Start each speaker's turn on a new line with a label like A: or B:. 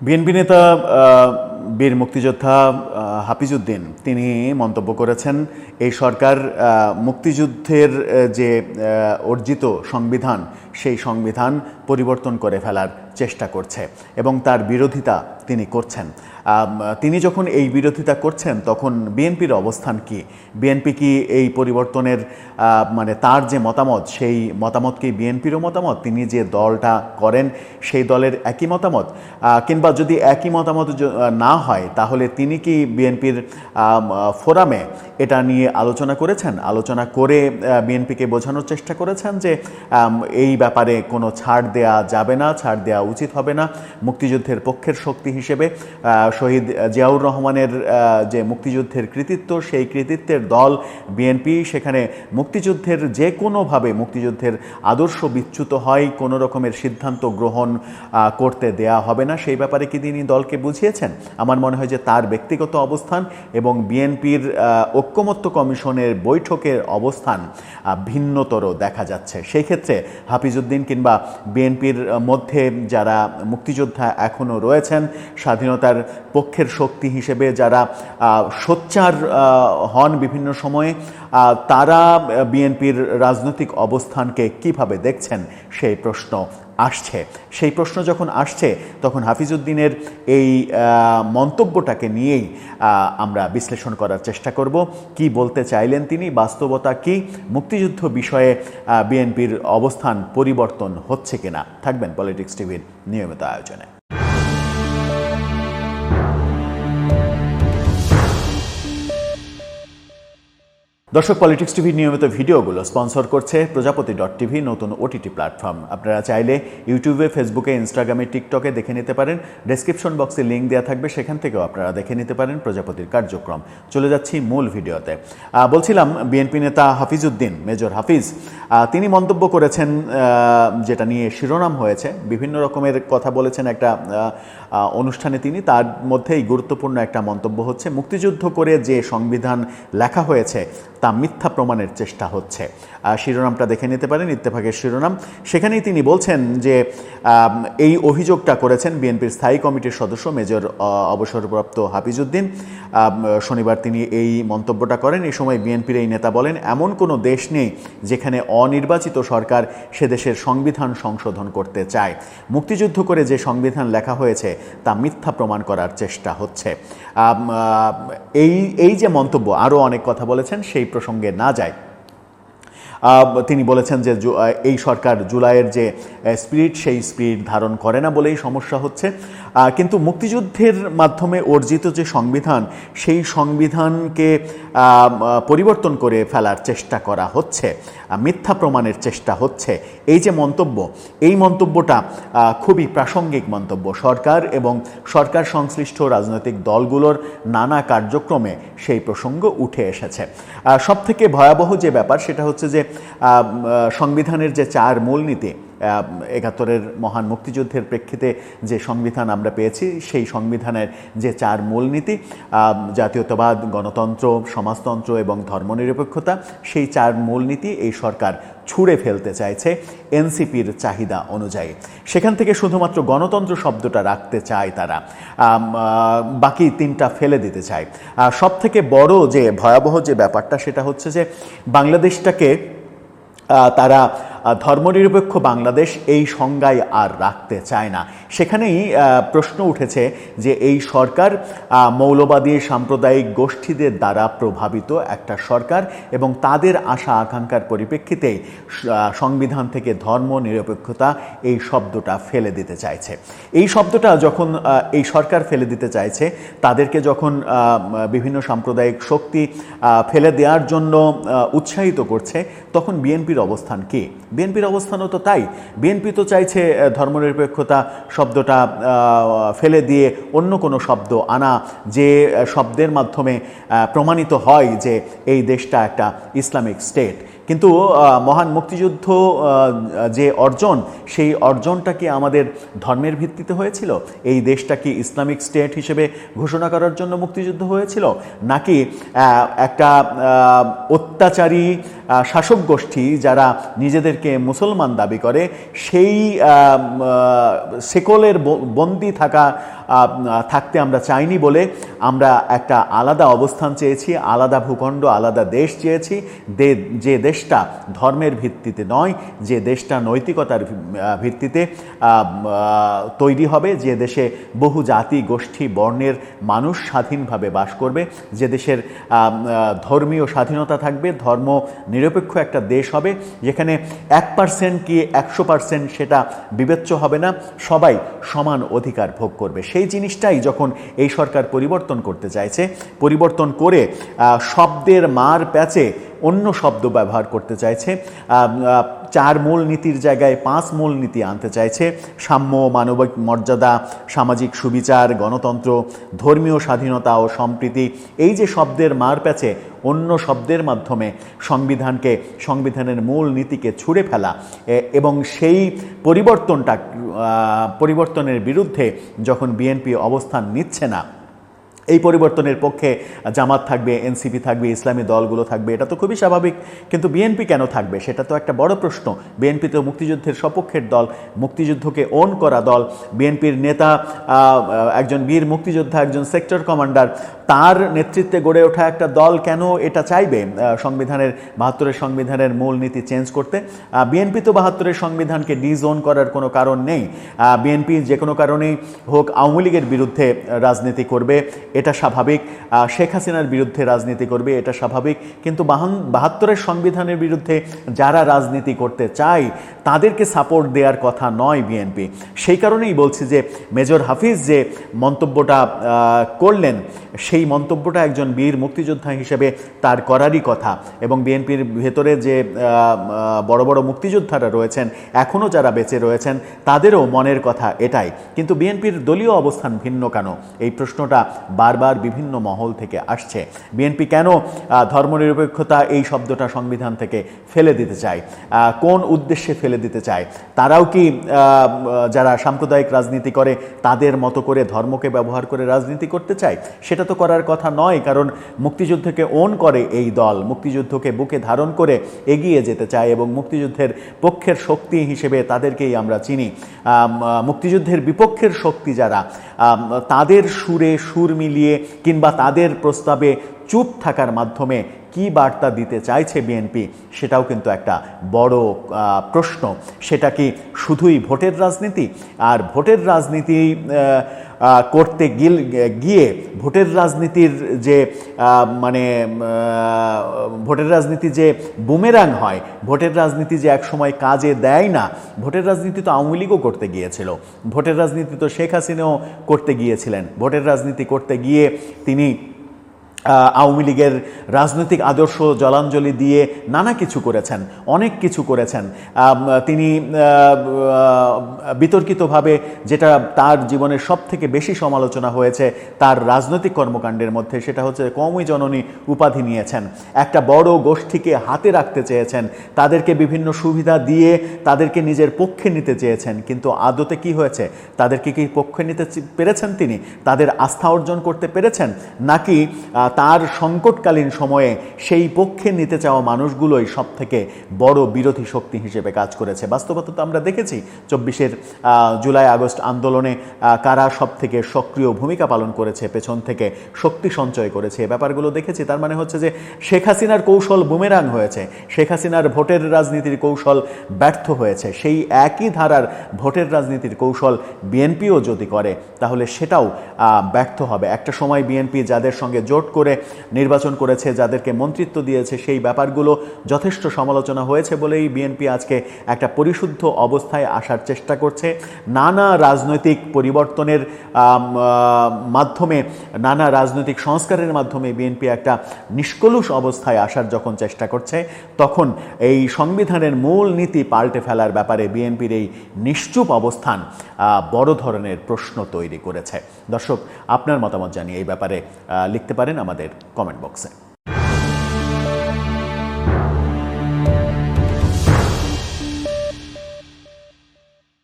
A: BNP নেতা বীর মুক্তিযোদ্ধা হাফিজউদ্দিন তিনি মন্তব্য করেছেন এই সরকার মুক্তিযুদ্ধের যে অর্জিত সংবিধান সেই সংবিধান পরিবর্তন করে ফেলার চেষ্টা করছে এবং তার বিরোধিতা তিনি করছেন। তিনি যখন এই বিরোধিতা করছেন তখন বিএনপির অবস্থান কি? বিএনপি কি এই পরিবর্তনের মানে তার যে মতামত সেই মতামত কি বিএনপিরও মতামত? তিনি যে দলটা করেন সেই দলের একই মতামত? কিংবা যদি একই মতামত না হয় তাহলে তিনি কি বিএনপির ফোরামে এটা নিয়ে আলোচনা করেছেন? আলোচনা করে বিএনপিকে বোঝানোর চেষ্টা করেছেন যে এই ব্যাপারে কোনো ছাড় দেয়া যাবে না, ছাড় দেওয়া উচিত হবে না। মুক্তিযুদ্ধের পক্ষের শক্তি হিসেবে শহীদ জিয়াউর রহমানের যে মুক্তিযুদ্ধের কৃতিত্ব, সেই কৃতিত্বের দল বিএনপি, সেখানে মুক্তিযুদ্ধের যে কোনোভাবে মুক্তিযুদ্ধের আদর্শ বিচ্যুত হয় কোনো রকমের সিদ্ধান্ত গ্রহণ করতে দেয়া হবে না, সেই ব্যাপারে কি তিনি দলকে বুঝিয়েছেন? আমার মনে হয় যে তার ব্যক্তিগত অবস্থান এবং বিএনপির ঐক্যমত্য কমিশনের বৈঠকের অবস্থান ভিন্নতর দেখা যাচ্ছে। সেই ক্ষেত্রে হাফিজউদ্দিন কিংবা বিএনপির মধ্যে যারা মুক্তিযোদ্ধা এখনও রয়েছেন, স্বাধীনতার পক্ষের শক্তি হিসেবে যারা সোচ্চার হন বিভিন্ন সময়ে, তারা বিএনপির রাজনৈতিক অবস্থানকে কিভাবে দেখছেন সেই প্রশ্ন আসছে। সেই প্রশ্ন যখন আসছে তখন হাফিজউদ্দিনের এই মন্তব্যটাকে নিয়েই আমরা বিশ্লেষণ করার চেষ্টা করব। কি বলতে চাইলেন তিনি, বাস্তবতা কি, মুক্তিযুদ্ধ বিষয়ে বিএনপির অবস্থান পরিবর্তন হচ্ছে কিনা। থাকবেন পলিটিক্স টিভির নিয়মিত আয়োজনে। দর্শক, পলিটিক্স টিভির নিয়মিত ভিডিওগুলো স্পন্সর করছে প্রজাপতি.টিভি, নতুন ওটিটি প্ল্যাটফর্ম। আপনারা চাইলে ইউটিউবে, ফেসবুকে, ইনস্টাগ্রামে, টিকটকে দেখে নিতে পারেন। ডেসক্রিপশন বক্সে লিঙ্ক দেওয়া থাকবে, সেখান থেকেও আপনারা দেখে নিতে পারেন প্রজাপতির কার্যক্রম। চলে যাচ্ছি মূল ভিডিওতে। বলছিলাম বিএনপি নেতা হাফিজউদ্দিন, মেজর হাফিজ, তিনি মন্তব্য করেছেন যেটা নিয়ে শিরোনাম হয়েছে, বিভিন্ন রকমের কথা বলেছেন একটা অনুষ্ঠানে তিনি। তার মধ্যেই গুরুত্বপূর্ণ একটা মন্তব্য হচ্ছে মুক্তিযুদ্ধ করে যে সংবিধান লেখা হয়েছে তা মিথ্যা প্রমাণের চেষ্টা হচ্ছে। শিরোনামটা দেখে নিতে পারেন, ইত্তেফাকের শিরোনাম। সেখানেই তিনি বলছেন যে এই অভিযোগটা করেছেন বিএনপির স্থায়ী কমিটির সদস্য মেজর অবসরপ্রাপ্ত হাফিজউদ্দিন। শনিবার তিনি এই মন্তব্যটা করেন। এই সময় বিএনপির এই নেতা বলেন, এমন কোনো দেশ নেই যেখানে অনির্বাচিত সরকার সে দেশের সংবিধান সংশোধন করতে চায়। মুক্তিযুদ্ধ করে যে সংবিধান লেখা হয়েছে তা মিথ্যা প্রমাণ করার চেষ্টা হচ্ছে। এই যে মন্তব্য, আরও অনেক কথা বলেছেন, সেই প্রসঙ্গে না যায়। তিনি বলেছেন যে এই সরকার জুলাইয়ের যে স্পিরিট সেই স্পিরিট ধারণ করে না বলেই সমস্যা হচ্ছে। কিন্তু মুক্তিযুদ্ধের মাধ্যমে অর্জিত যে সংবিধান সেই সংবিধানকে পরিবর্তন করে ফেলার চেষ্টা করা হচ্ছে, মিথ্যা প্রমাণের চেষ্টা হচ্ছে। এই যে মন্তব্য, এই মন্তব্যটা খুবই প্রাসঙ্গিক মন্তব্য। সরকার এবং সরকার সংশ্লিষ্ট রাজনৈতিক দলগুলোর নানা কার্যক্রমে সেই প্রসঙ্গ উঠে এসেছে। সবথেকে ভয়াবহ যে ব্যাপার সেটা হচ্ছে যে সংবিধানের যে 4 মূলনীতি, ৭১-এর মহান মুক্তিযুদ্ধের প্রেক্ষিতে যে সংবিধান আমরা পেয়েছি, সেই সংবিধানের যে 4 মূলনীতি, জাতীয়তাবাদ, গণতন্ত্র, সমাজতন্ত্র এবং ধর্মনিরপেক্ষতা, সেই 4 মূলনীতি এই সরকার ছুঁড়ে ফেলতে চাইছে এনসিপির চাহিদা অনুযায়ী। সেখান থেকে শুধুমাত্র গণতন্ত্র শব্দটা রাখতে চায় তারা, বাকি 3টা ফেলে দিতে চায়। সবথেকে বড় যে ভয়াবহ যে ব্যাপারটা সেটা হচ্ছে যে বাংলাদেশটাকে তারা ধর্মনিরপেক্ষ বাংলাদেশ এই সংজ্ঞায় আর রাখতে চায় না। সেখানেই প্রশ্ন উঠেছে যে এই সরকার মৌলবাদী সাম্প্রদায়িক গোষ্ঠীদের দ্বারা প্রভাবিত একটা সরকার এবং তাদের আশা আকাঙ্ক্ষার পরিপ্রেক্ষিতেই সংবিধান থেকে ধর্মনিরপেক্ষতা এই শব্দটা ফেলে দিতে চাইছে। এই শব্দটা যখন এই সরকার ফেলে দিতে চাইছে, তাদেরকে যখন বিভিন্ন সাম্প্রদায়িক শক্তি ফেলে দেওয়ার জন্য উৎসাহিত করছে, তখন বিএনপির অবস্থান কি? বিএনপির অবস্থানও তো তাই। বিএনপি তো চাইছে ধর্মনিরপেক্ষতা শব্দটা ফেলে দিয়ে অন্য কোনো শব্দ আনা, যে শব্দের মাধ্যমে প্রমাণিত হয় যে এই দেশটা একটা ইসলামিক স্টেট। কিন্তু মহান মুক্তিযুদ্ধ যে অর্জন, সেই অর্জনটা কি আমাদের ধর্মের ভিত্তিতে হয়েছিল? এই দেশটা কি ইসলামিক স্টেট হিসেবে ঘোষণা করার জন্য মুক্তিযুদ্ধ হয়েছিল, নাকি একটা অত্যাচারী শাসক গোষ্ঠী যারা নিজেদেরকে মুসলমান দাবি করে সেই শেকলের বন্দী থাকা থাকতে আমরা চাইনি বলে আমরা একটা আলাদা অবস্থান চেয়েছি, আলাদা ভূখণ্ড, আলাদা দেশ চেয়েছি, যে দেশটা ধর্মের ভিত্তিতে নয়, যে দেশটা নৈতিকতার ভিত্তিতে তৈরি হবে, যে দেশে বহু জাতি গোষ্ঠী বর্ণের মানুষ স্বাধীনভাবে বাস করবে, যে দেশের ধর্মীয় স্বাধীনতা থাকবে, ধর্ম নিরপেক্ষ একটা দেশ হবে, যেখানে 1% কি 100% সেটা বিবেচ্য হবে না, সবাই সমান অধিকার ভোগ করবে। সেই জিনিসটাই যখন এই সরকার পরিবর্তন করতে চাইছে, পরিবর্তন করে শব্দের মার প্যাচে অন্য শব্দ ব্যবহার করতে চাইছে, 4 মূল নীতির জায়গায় 5 মূল নীতি আনতে চাইছে, সাম্য, মানবিক মর্যাদা, সামাজিক সুবিচার, গণতন্ত্র, ধর্মীয় স্বাধীনতা ও সম্প্রীতি, এই যে শব্দের মার প্যাচে অন্য শব্দের মাধ্যমে সংবিধানের মূল নীতিকে ছুঁড়ে ফেলা এবং সেই পরিবর্তনের বিরুদ্ধে যখন বিএনপি অবস্থান নিচ্ছে না, এই পরিবর্তনের পক্ষে জামাত থাকবে, এনসিপি থাকবে, ইসলামী দলগুলো থাকবে, এটা তো খুবই স্বাভাবিক। কিন্তু বিএনপি কেন থাকবে সেটা তো একটা বড় প্রশ্ন। বিএনপি তো মুক্তিযুদ্ধের সপক্ষের দল, মুক্তিযুদ্ধকে ওন করা দল। বিএনপির নেতা একজন বীর মুক্তিযোদ্ধা, একজন সেক্টর কমান্ডার, তার নেতৃত্বে গড়ে ওঠা একটা দল কেন এটা চাইবে 72-এর সংবিধানের মূল নীতি চেঞ্জ করতে? বিএনপি তো 72-এর সংবিধানকে ডিজোন করার কোনো কারণ নেই। বিএনপি যে কোনো কারণেই হোক আওয়ামী লীগের বিরুদ্ধে রাজনীতি করবে, এটা স্বাভাবিক। শেখ হাসিনার বিরুদ্ধে রাজনীতি করবে, এটা স্বাভাবিক। কিন্তু 72-এর সংবিধানের বিরুদ্ধে যারা রাজনীতি করতে চায় তাদেরকে সাপোর্ট দেওয়ার কথা নয় বিএনপি। সেই কারণেই বলছি যে মেজর হাফিজ যে মন্তব্যটা করলেন, সেই মন্তব্যটা একজন বীর মুক্তিযোদ্ধা হিসেবে তার করারই কথা। এবং বিএনপির ভেতরে যে বড় বড় মুক্তিযোদ্ধারা রয়েছেন, এখনও যারা বেঁচে রয়েছেন, তাদেরও মনের কথা এটাই। কিন্তু বিএনপির দলীয় অবস্থান ভিন্ন কেন? এই প্রশ্নটা বারবার বিভিন্ন মহল থেকে আসছে। বিএনপি কেন ধর্মনিরপেক্ষতা এই শব্দটা সংবিধান থেকে ফেলে দিতে চায়? কোন উদ্দেশ্যে ফেলে দিতে চায়? তারাও কি যারা সাম্প্রদায়িক রাজনীতি করে তাদের মতো করে ধর্মকে ব্যবহার করে রাজনীতি করতে চায়? সেটা তো করার কথা নয়, কারণ মুক্তিযুদ্ধকে ওন করে এই দল, মুক্তিযুদ্ধকে বুকে ধারণ করে এগিয়ে যেতে চায় এবং মুক্তিযুদ্ধের পক্ষের শক্তি হিসেবে তাদেরকেই আমরা চিনি। মুক্তিযুদ্ধের বিপক্ষের শক্তি যারা, তাদের সুরে সুর মিলিয়ে কিংবা তাদের প্রস্তাবে চুপ থাকার মাধ্যমে কি বার্তা দিতে চাইছে বিএনপি, সেটাও কিন্তু একটা বড় প্রশ্ন। সেটা কি শুধুই ভোটের রাজনীতি? আর ভোটের রাজনীতি করতে গিয়ে ভোটের রাজনীতির যে ভোটের রাজনীতি যে বুমেরাং হয়, ভোটের রাজনীতি যে একসময় কাজে দেয় না, ভোটের রাজনীতি তো আওয়ামী লীগও করতে গিয়েছিল, ভোটের রাজনীতি তো শেখ হাসিনাও করতে গিয়েছিলেন। ভোটের রাজনীতি করতে গিয়ে তিনি আওয়ামী লীগের রাজনৈতিক আদর্শ জলাঞ্জলি দিয়ে নানা কিছু করেছেন, অনেক কিছু করেছেন। তিনি বিতর্কিতভাবে, যেটা তার জীবনের সবথেকে বেশি সমালোচনা হয়েছে তার রাজনৈতিক কর্মকাণ্ডের মধ্যে, সেটা হচ্ছে কওমি জননী উপাধি নিয়েছেন। একটা বড় গোষ্ঠীকে হাতে রাখতে চেয়েছেন, তাদেরকে বিভিন্ন সুবিধা দিয়ে তাদেরকে নিজের পক্ষে নিতে চেয়েছেন। কিন্তু আদতে কি হয়েছে? তাদেরকে কি পক্ষে নিতে পেরেছেন তিনি? তাদের আস্থা অর্জন করতে পেরেছেন? নাকি তার সংকটকালীন সময়ে সেই পক্ষে নিতে চাওয়া মানুষগুলোই সব থেকে বড় বিরোধী শক্তি হিসেবে কাজ করেছে? বাস্তবতা তো আমরা দেখেছি 24-এর জুলাই আগস্ট আন্দোলনে কারা সব থেকে সক্রিয় ভূমিকা পালন করেছে, পেছন থেকে শক্তি সঞ্চয় করেছে, এ ব্যাপারগুলো দেখেছি। তার মানে হচ্ছে যে শেখ হাসিনার কৌশল বুমেরাং হয়েছে, শেখ হাসিনার ভোটের রাজনীতির কৌশল ব্যর্থ হয়েছে। সেই একই ধারার ভোটের রাজনীতির কৌশল বিএনপিও যদি করে তাহলে সেটাও ব্যর্থ হবে। একটা সময় বিএনপি যাদের সঙ্গে জোট করে নির্বাচন করেছে, যাদেরকে মন্ত্রিত্ব দিয়েছে, সেই ব্যাপারগুলো যথেষ্ট সমালোচনা হয়েছে বলেই বিএনপি আজকে একটা পরিশুদ্ধ অবস্থায় আসার চেষ্টা করছে। নানা রাজনৈতিক পরিবর্তনের মাধ্যমে, নানা রাজনৈতিক সংস্কারের মাধ্যমে বিএনপি একটা নিষ্কলুষ অবস্থায় আসার যখন চেষ্টা করছে, তখন এই সংবিধানের মূল নীতি পাল্টে ফেলার ব্যাপারে বিএনপির এই নিশ্চুপ অবস্থান বড় ধরনের প্রশ্ন তৈরি করেছে। দর্শক, আপনার মতামত জানিয়ে এই ব্যাপারে লিখতে পারেন আমাদের কমেন্ট বক্সে।